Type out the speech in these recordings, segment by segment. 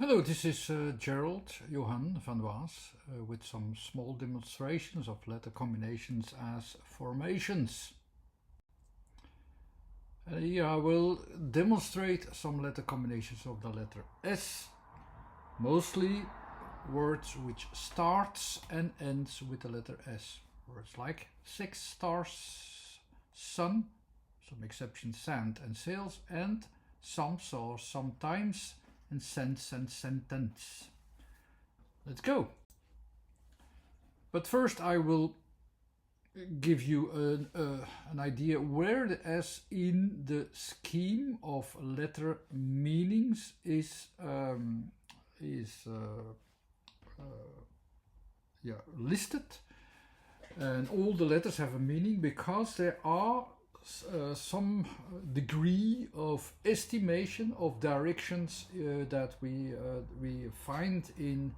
Hello, this is Gerald Johan van Waas with some small demonstrations of letter combinations as formations. Here I will demonstrate some letter combinations of the letter S, mostly words which starts and ends with the letter S. Words like six stars, sun, some exceptions sand and sails, and some or sometimes, and sense and sentence. Let's go. But first I will give you an idea where the S in the scheme of letter meanings is listed. And all the letters have a meaning because there are some degree of estimation of directions that we find in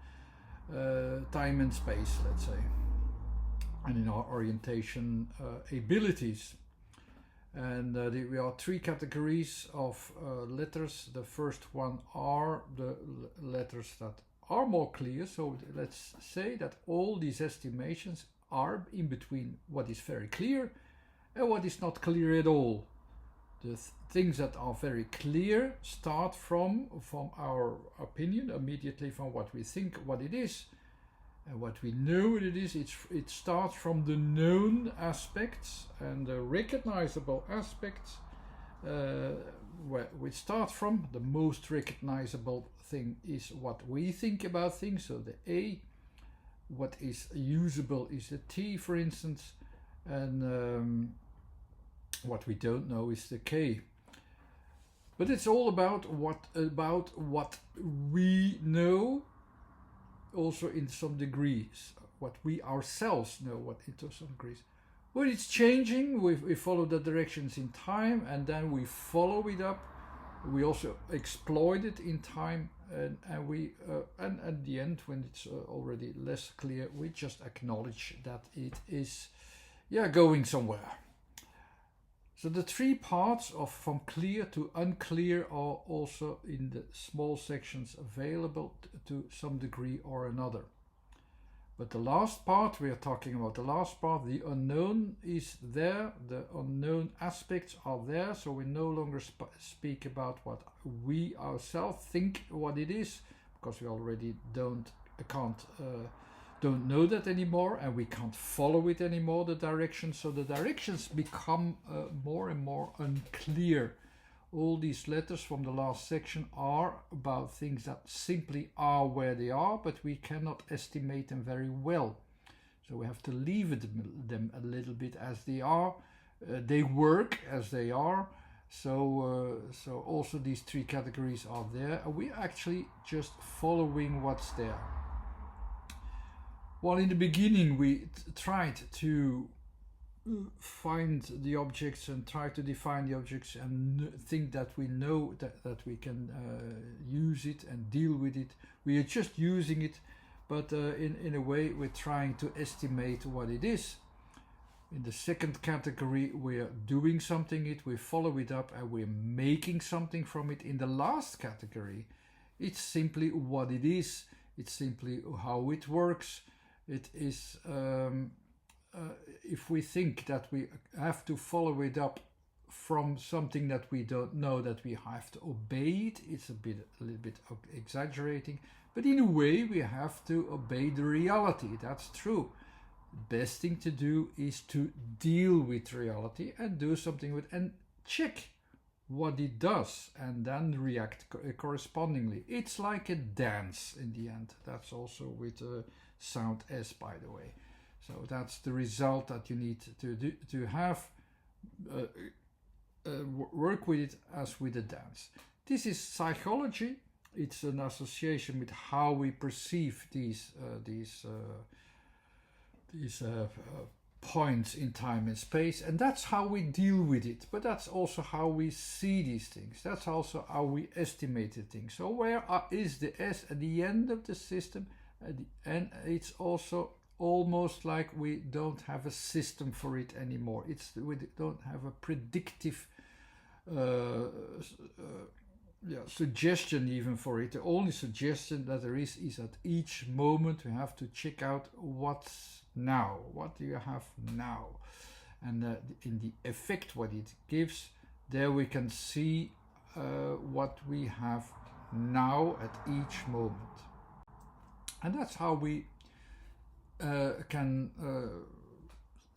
time and space, let's say, and in our orientation abilities. And there are three categories of letters. The first one are the letters that are more clear. So let's say that all these estimations are in between what is very clear and what is not clear at all. The things that are very clear start from our opinion, immediately from what we think what it is. And what we know what it is, it starts from the known aspects and the recognizable aspects, which start from the most recognizable thing is what we think about things, so the A. What is usable is the T, for instance, and what we don't know is the K. But it's all about what we know, also in some degrees, what we ourselves know, what into some degrees. When it's changing, we follow the directions in time, and then we follow it up. We also exploit it in time, and at the end, when it's already less clear, we just acknowledge that it is, going somewhere. So the three parts of from clear to unclear are also in the small sections available to some degree or another. But the last part, we are talking about the last part, the unknown is there, the unknown aspects are there, so we no longer speak about what we ourselves think what it is, because we already don't know that anymore, and we can't follow it anymore, the directions. So the directions become more and more unclear. All these letters from the last section are about things that simply are where they are, but we cannot estimate them very well. So we have to leave them a little bit as they are. They work as they are. So also these three categories are there, and we're actually just following what's there. Well, in the beginning we tried to find the objects and try to define the objects and think that we know that we can use it and deal with it. We are just using it, but in a way we're trying to estimate what it is. In the second category we are doing something, we follow it up and we're making something from it. In the last category it's simply what it is, it's simply how it works. It is if we think that we have to follow it up from something that we don't know, that we have to obey it, it's a little bit exaggerating, but in a way we have to obey the reality. That's true. The best thing to do is to deal with reality and do something with and check what it does and then react correspondingly. It's like a dance in the end. That's also with sound S, by the way. So that's the result that you need to do, to have work with it as with a dance. This is psychology. It's an association with how we perceive these points in time and space, and that's how we deal with it. But that's also how we see these things. That's also how we estimate the things. So where is the S at the end of the system? And it's also almost like we don't have a system for it anymore. We don't have a predictive suggestion even for it. The only suggestion that there is at each moment we have to check out what's now. What do you have now? And in the effect what it gives, there we can see what we have now at each moment. And that's how we can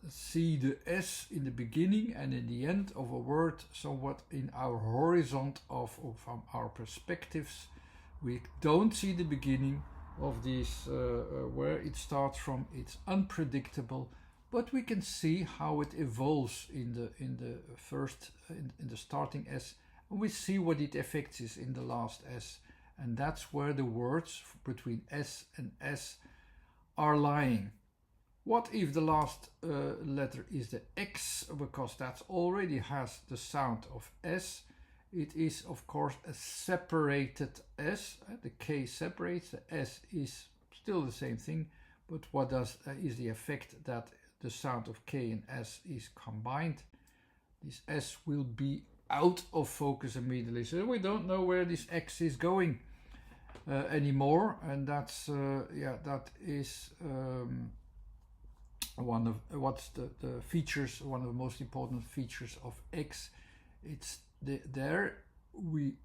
see the S in the beginning and in the end of a word somewhat in our horizon from our perspectives. We don't see the beginning of this where it starts from. It's unpredictable, but we can see how it evolves in the starting S, and we see what it affects is in the last S, and that's where the words between S and S are lying. What if the last letter is the X, because that already has the sound of S? It is of course a separated S. The K separates, the S is still the same thing, but what is the effect that the sound of K and S is combined? This S will be out of focus immediately, so we don't know where this X is going anymore, and that's that is one of the features, one of the most important features of X. It's there we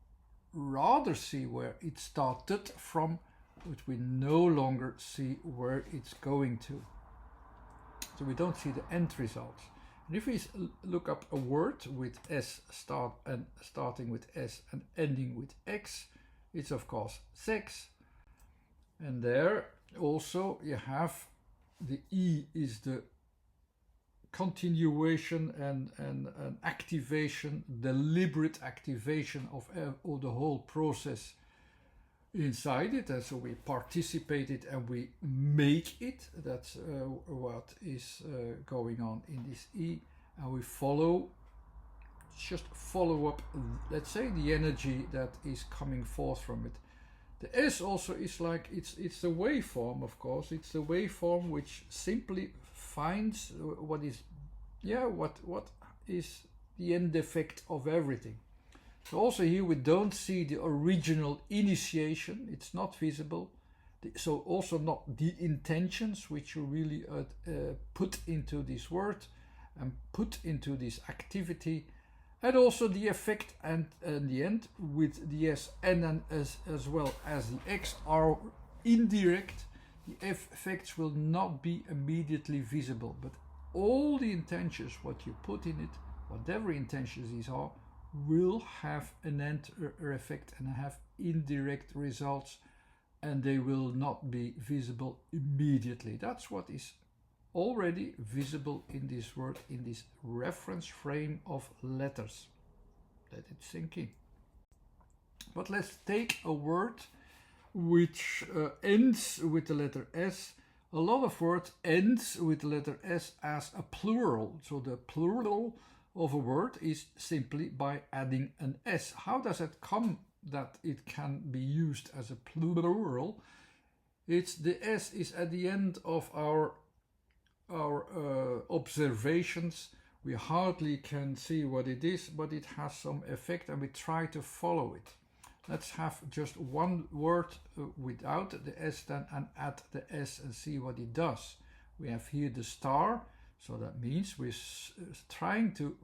rather see where it started from, but we no longer see where it's going to. So we don't see the end results. And if we look up a word with S starting with S and ending with X, it's of course sex. And there also you have the E is the continuation and an activation, deliberate activation of the whole process inside it. And so we participate it and we make it. That's what is going on in this E. And we just follow up, let's say, the energy that is coming forth from it. The S also is like, it's a waveform, of course. It's the waveform which simply finds what is the end effect of everything. So also here we don't see the original initiation. It's not visible. So also not the intentions which you really put into this word and put into this activity. And also the effect and the end with the S and as well as the X are indirect. The effects will not be immediately visible, but all the intentions, what you put in it, whatever intentions these are, will have an end effect and have indirect results, and they will not be visible immediately. That's what is already visible in this word, in this reference frame of letters. Let it sink in. But let's take a word which ends with the letter S. A lot of words ends with the letter S as a plural. So the plural of a word is simply by adding an S. How does it come that it can be used as a plural? It's the S is at the end of our observations. We hardly can see what it is, but it has some effect and we try to follow it. Let's have just one word without the S then and add the S and see what it does. We have here the star, so that means we're trying to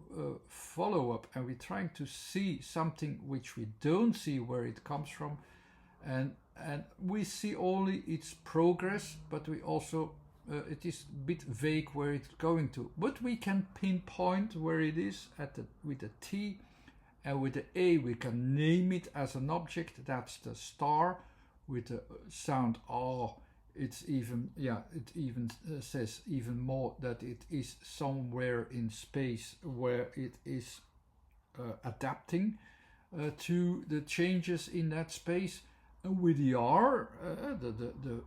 follow up and we're trying to see something which we don't see where it comes from, and we see only its progress, but we also it is a bit vague where it's going to, but we can pinpoint where it is with the T, and with the A we can name it as an object. That's the star. With the sound R, it even says even more that it is somewhere in space where it is adapting to the changes in that space. And with the R,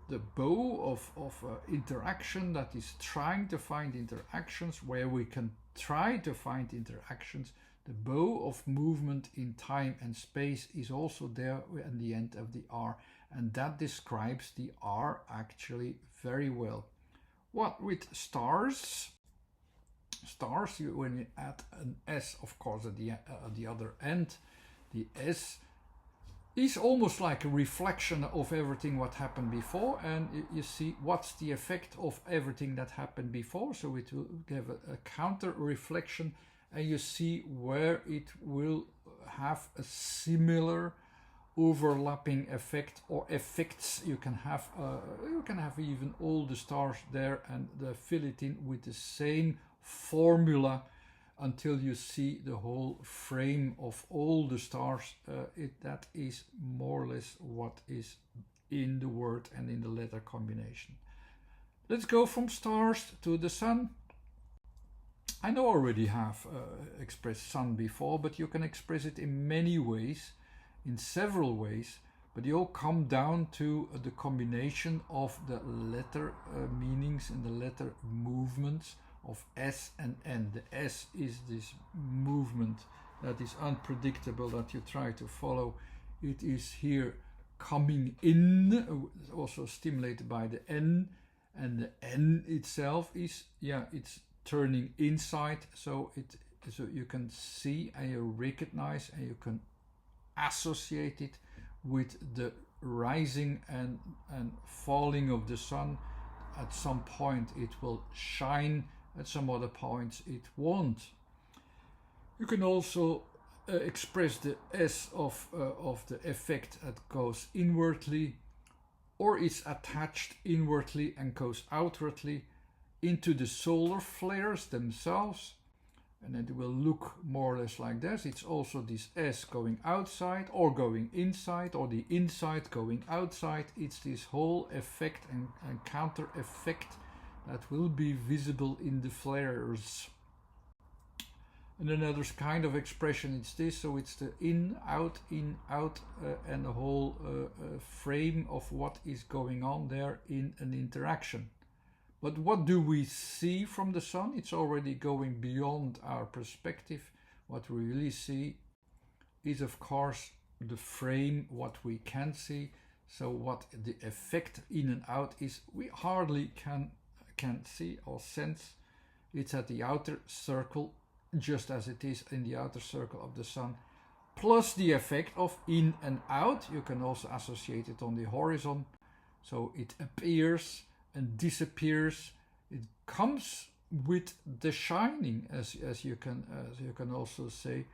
the bow of interaction that is trying to find interactions where we can try to find interactions. The bow of movement in time and space is also there at the end of the R, and that describes the R actually very well. What with stars? Stars, when you add an S, of course, at the other end, the S is almost like a reflection of everything what happened before, and you see what's the effect of everything that happened before. So it will give a counter reflection, and you see where it will have a similar overlapping effect or effects. You can have even all the stars there and fill it in with the same formula until you see the whole frame of all the stars. That is more or less what is in the word and in the letter combination. Let's go from stars to the sun. I know I already have expressed sun before, but you can express it in many ways, in several ways, but they all come down to the combination of the letter meanings and the letter movements of S and N. The S is this movement that is unpredictable, that you try to follow. It is here coming in, also stimulated by the N, and the N itself is, it's turning inside, so you can see and you recognize and you can associate it with the rising and falling of the sun. At some point it will shine, at some other points it won't. You can also express the S of the effect that goes inwardly, or is attached inwardly and goes outwardly into the solar flares themselves, and it will look more or less like this. It's also this S going outside or going inside, or the inside going outside. It's this whole effect and counter effect that will be visible in the flares. And another kind of expression is this, so it's the in, out, and the whole frame of what is going on there in an interaction. But what do we see from the sun? It's already going beyond our perspective. What we really see is, of course, the frame, what we can see. So what the effect in and out is, we hardly can see or sense. It's at the outer circle, just as it is in the outer circle of the sun. Plus the effect of in and out. You can also associate it on the horizon. So it appears and disappears. It comes with the shining, as you can also say.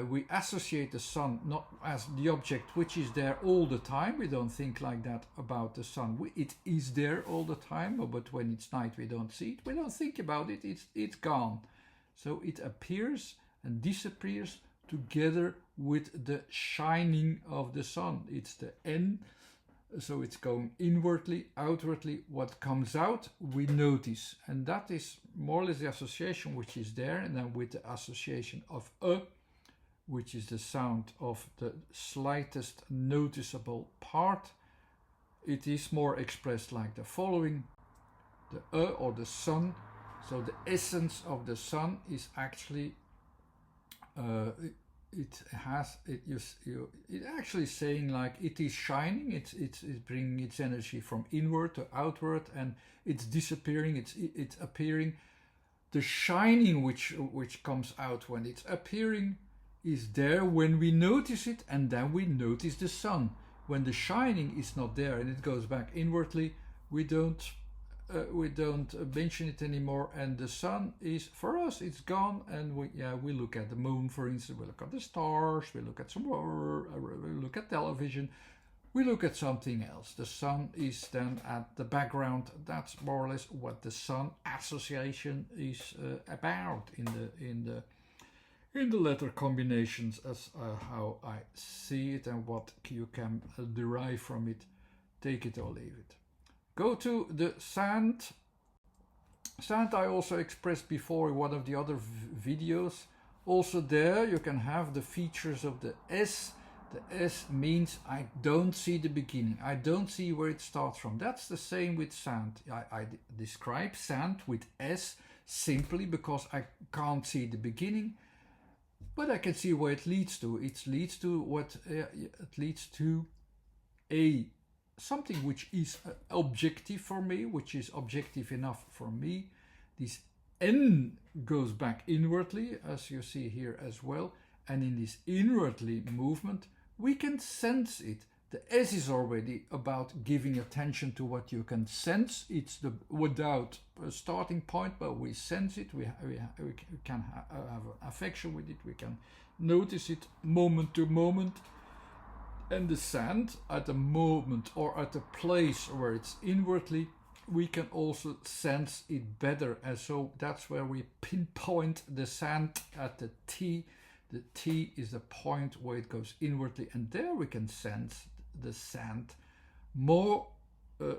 We associate the sun not as the object which is there all the time. We don't think like that about the sun. It is there all the time, but when it's night we don't see it. We don't think about it. It's gone. So it appears and disappears together with the shining of the sun. It's the N. So it's going inwardly, outwardly. What comes out, we notice. And that is more or less the association which is there. And then with the association of which is the sound of the slightest noticeable part, it is more expressed like the following. The or the sun. So the essence of the sun is actually it actually saying like it is shining. It's bringing its energy from inward to outward, and it's disappearing. It's appearing. The shining which comes out when it's appearing is there when we notice it, and then we notice the sun. When the shining is not there and it goes back inwardly, we don't mention it anymore, and the sun is, for us, it's gone. And we look at the moon, for instance, we look at the stars, we look at we look at television, we look at something else. The sun is then at the background. That's more or less what the sun association is about in the letter combinations, as how I see it and what you can derive from it. Take it or leave it. Go to the sand. Sand I also expressed before in one of the other videos. Also there you can have the features of the S. The S means I don't see the beginning. I don't see where it starts from. That's the same with sand. I describe sand with S simply because I can't see the beginning, but I can see where it leads to. It leads to something which is objective for me, which is objective enough for me. This N goes back inwardly, as you see here as well. And in this inwardly movement, we can sense it. The S is already about giving attention to what you can sense. It's the without a starting point, but we sense it. We can have affection with it. We can notice it moment to moment. And the sand, at a moment or at a place where it's inwardly, we can also sense it better. And so that's where we pinpoint the sand at the T. The T is the point where it goes inwardly, and there we can sense the sand more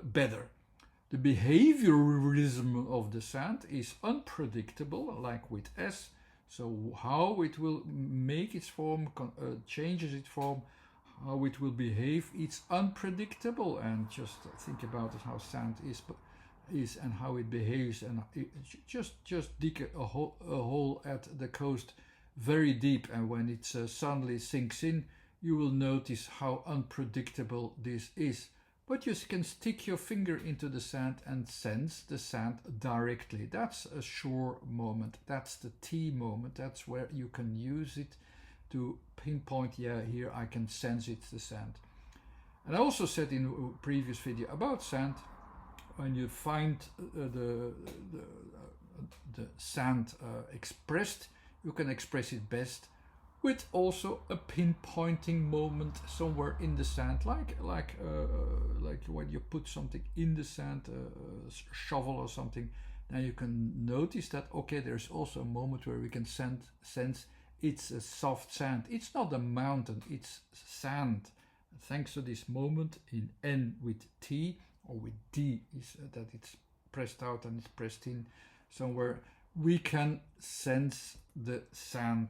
better. The behaviorism of the sand is unpredictable, like with S. So how it will make its form, changes its form, how it will behave, it's unpredictable. And just think about it, how sand is and how it behaves. And just dig a hole at the coast very deep, and when it suddenly sinks in, you will notice how unpredictable this is. But you can stick your finger into the sand and sense the sand directly. That's a sure moment. That's the T moment. That's where you can use it to pinpoint, yeah, here I can sense it's the sand. And I also said in a previous video about sand, when you find the sand expressed, you can express it best with also a pinpointing moment somewhere in the sand, like when you put something in the sand, a shovel or something. Now you can notice that, okay, there's also a moment where we can sense it's a soft sand. It's not a mountain, it's sand. Thanks to this moment in N with T or with D, is that it's pressed out and it's pressed in somewhere, we can sense the sand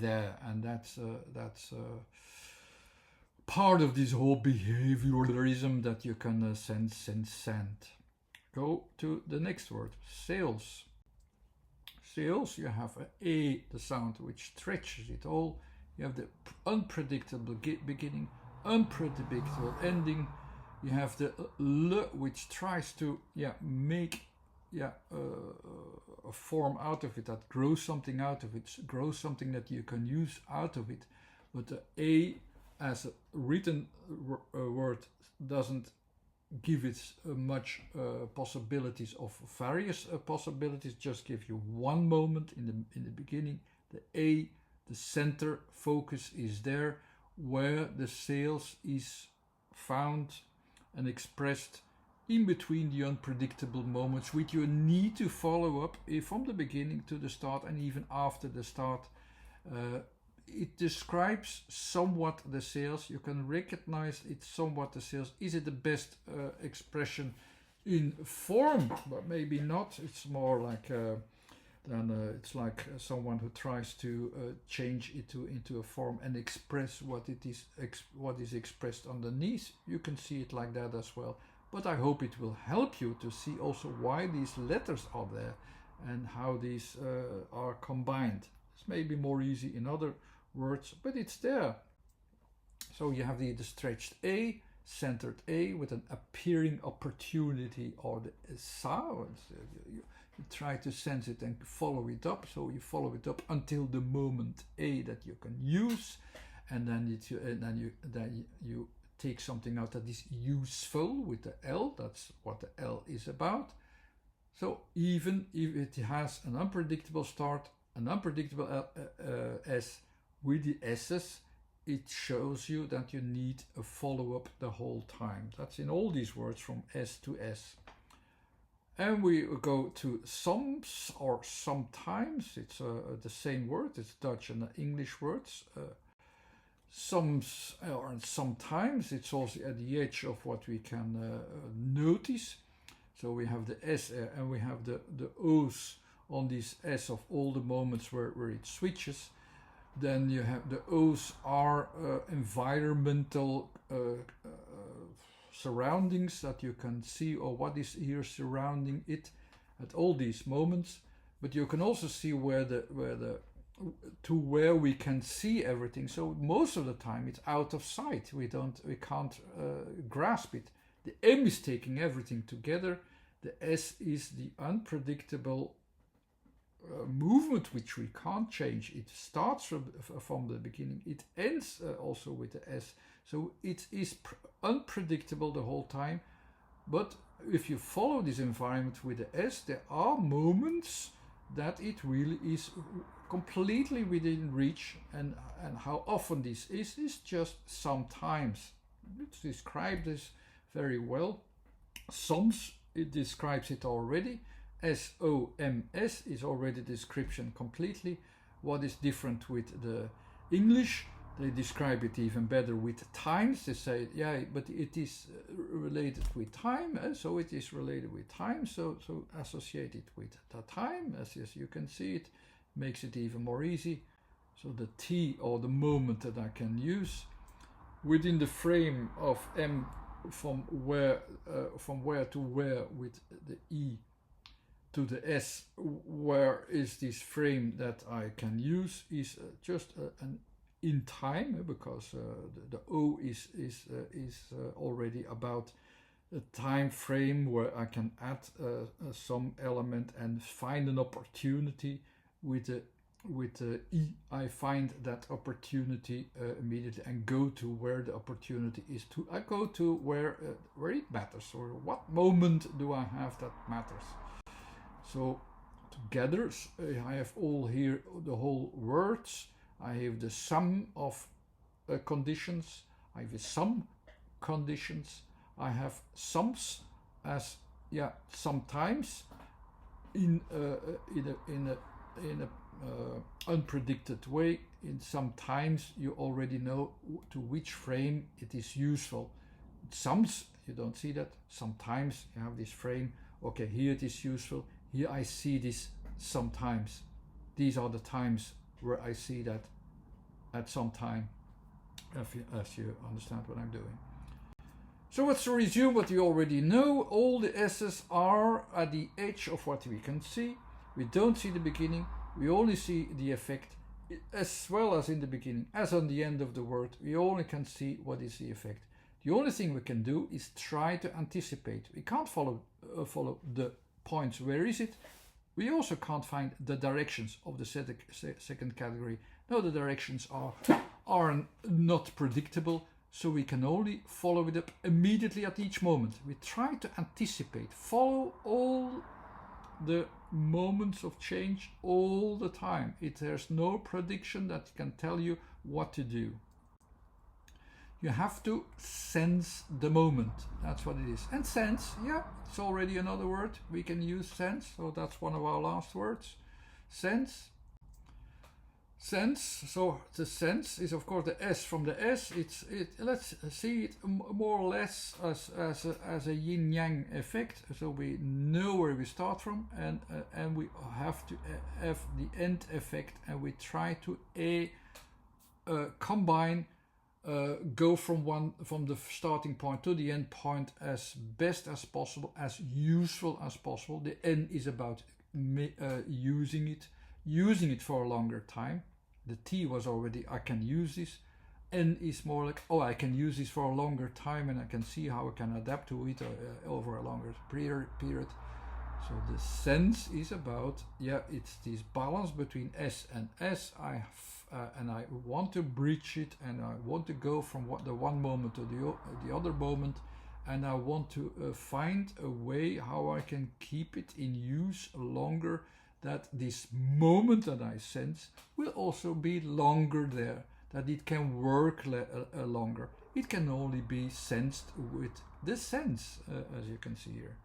there. And that's part of this whole behaviorism, that you can sense sand. Go to the next word, sails. Sails, you have A, the sound, which stretches it all. You have the unpredictable beginning, unpredictable ending. You have the L, which tries to make a form out of it, that grows something out of it, grows something that you can use out of it. But the A as a written word doesn't give it much possibilities of various possibilities, just give you one moment in the beginning. The A, the center focus, is there where the sails is found and expressed in between the unpredictable moments, which you need to follow up from the beginning to the start and even after the start. It describes somewhat the sails. You can recognize it's somewhat the sails. Is it the best expression in form? But maybe not. It's more like it's like someone who tries to change it into a form and express what is expressed underneath. You can see it like that as well. But I hope it will help you to see also why these letters are there and how these are combined. It's maybe more easy in other words, but it's there. So you have the stretched A, centered A with an appearing opportunity, or the sounds. You try to sense it and follow it up. So you follow it up until the moment A that you can use, and then you take something out that is useful with the L. That's what the L is about. So even if it has an unpredictable start, an unpredictable S with the S's, it shows you that you need a follow-up the whole time. That's in all these words from S to S. And we go to soms or sometimes. It's the same word. It's Dutch and English words. Soms or sometimes, it's also at the edge of what we can notice. So we have the S and we have the O's on this S of all the moments where it switches. Then you have the O's are environmental surroundings that you can see, or what is here surrounding it at all these moments. But you can also see where we can see everything. So most of the time it's out of sight. We can't grasp it. The M is taking everything together. The S is the unpredictable movement which we can't change. It starts from the beginning. It ends also with the S. So it is unpredictable the whole time. But if you follow this environment with the S, there are moments that it really is completely within reach. And how often this is just sometimes. It's described this very well. Soms, it describes it already. SOMS is already description completely. What is different with the English? They describe it even better with times. They say, yeah, but it is related with time, so it is related with time, so associated with the time, as you can see, it makes it even more easy. So the T, or the moment that I can use within the frame of M, from where to where with the E to the S, where is this frame that I can use, is just an in time, because the O is already about a time frame where I can add some element and find an opportunity. With the E, I find that opportunity immediately and go to where the opportunity is. I go to where it matters, or what moment do I have that matters. So together I have all here the whole words. I have the sum of conditions. I have some conditions. I have sums as sometimes in a unpredicted way. In sometimes you already know to which frame it is useful. Sums you don't see that. Sometimes you have this frame. Okay, here it is useful. Here I see this sometimes. These are the times where I see that at some time, as you understand what I'm doing. So let's resume what you already know. All the S's are at the edge of what we can see. We don't see the beginning, we only see the effect, as well as in the beginning, as on the end of the word. We only can see what is the effect. The only thing we can do is try to anticipate. We can't follow the points. Where is it? We also can't find the directions of the second category. No, the directions are not predictable, so we can only follow it up immediately at each moment. We try to anticipate, follow all the moments of change all the time. There's no prediction that can tell you what to do. You have to sense the moment. That's what it is. And sense, yeah, it's already another word. We can use sense, so that's one of our last words. Sense. Sense. So the sense is of course the S from the S. Let's see it more or less as a yin-yang effect. So we know where we start from, and we have to have the end effect, and we try to combine. Go from the starting point to the end point as best as possible, as useful as possible. The N is about using it for a longer time. The T was already I can use this. N is more like I can use this for a longer time, and I can see how I can adapt to it over a longer period. So the sense is about it's this balance between S and S. And I want to bridge it, and I want to go from the one moment to the other moment, and I want to find a way how I can keep it in use longer, that this moment that I sense will also be longer there, that it can work longer. It can only be sensed with the sense, as you can see here.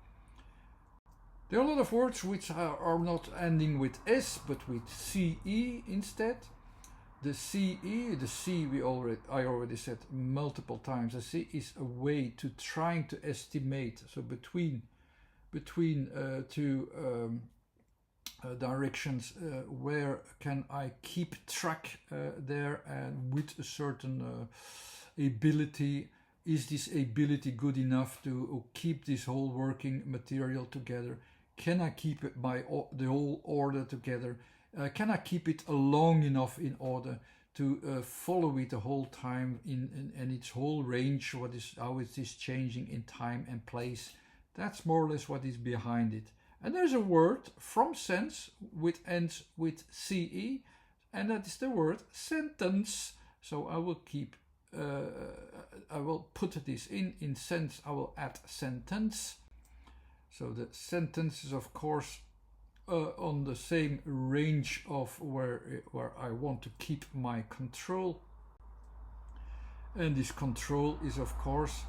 There are a lot of words which are not ending with S but with CE instead. The CE, the C I already said multiple times. The C is a way to trying to estimate. So between two directions, where can I keep track there, and with a certain ability. Is this ability good enough to keep this whole working material together? Can I keep it the whole order together? Can I keep it long enough in order to follow it the whole time in its whole range? How it is changing in time and place? That's more or less what is behind it. And there's a word from sense which ends with CE, and that is the word sentence. So I will I will put this in sense, I will add sentence. So the sentence is of course on the same range of where I want to keep my control. And this control is of course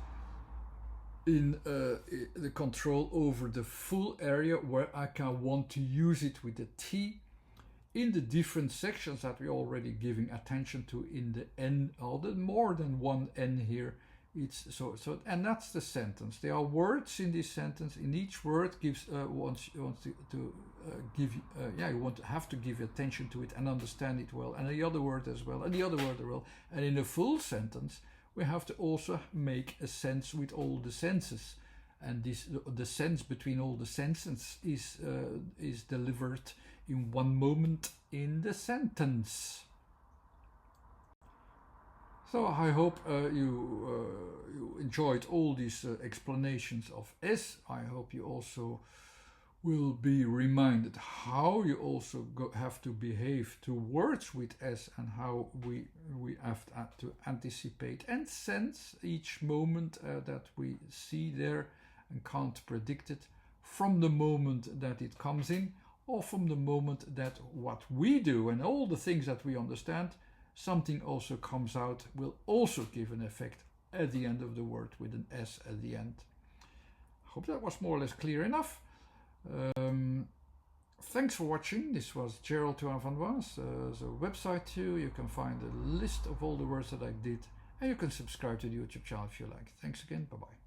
in the control over the full area where I can want to use it with the T in the different sections that we're already giving attention to in the N, or the more than one N here. It's so and that's the sentence. There are words in this sentence. In each word gives wants to give you want to have to give attention to it and understand it well, and the other word as well, and the other word as well. And in a full sentence, we have to also make a sense with all the senses, and the sense between all the senses is delivered in one moment in the sentence. So I hope you enjoyed all these explanations of S. I hope you also will be reminded how you also have to behave towards with S, and how we have to anticipate and sense each moment that we see there and can't predict it from the moment that it comes in, or from the moment that what we do and all the things that we understand, something also comes out, will also give an effect at the end of the word with an S at the end. I hope that was more or less clear enough. Thanks for watching. This was Gerald Toine van Waas. There's a website too. You can find a list of all the words that I did, and you can subscribe to the YouTube channel if you like. Thanks again. Bye bye.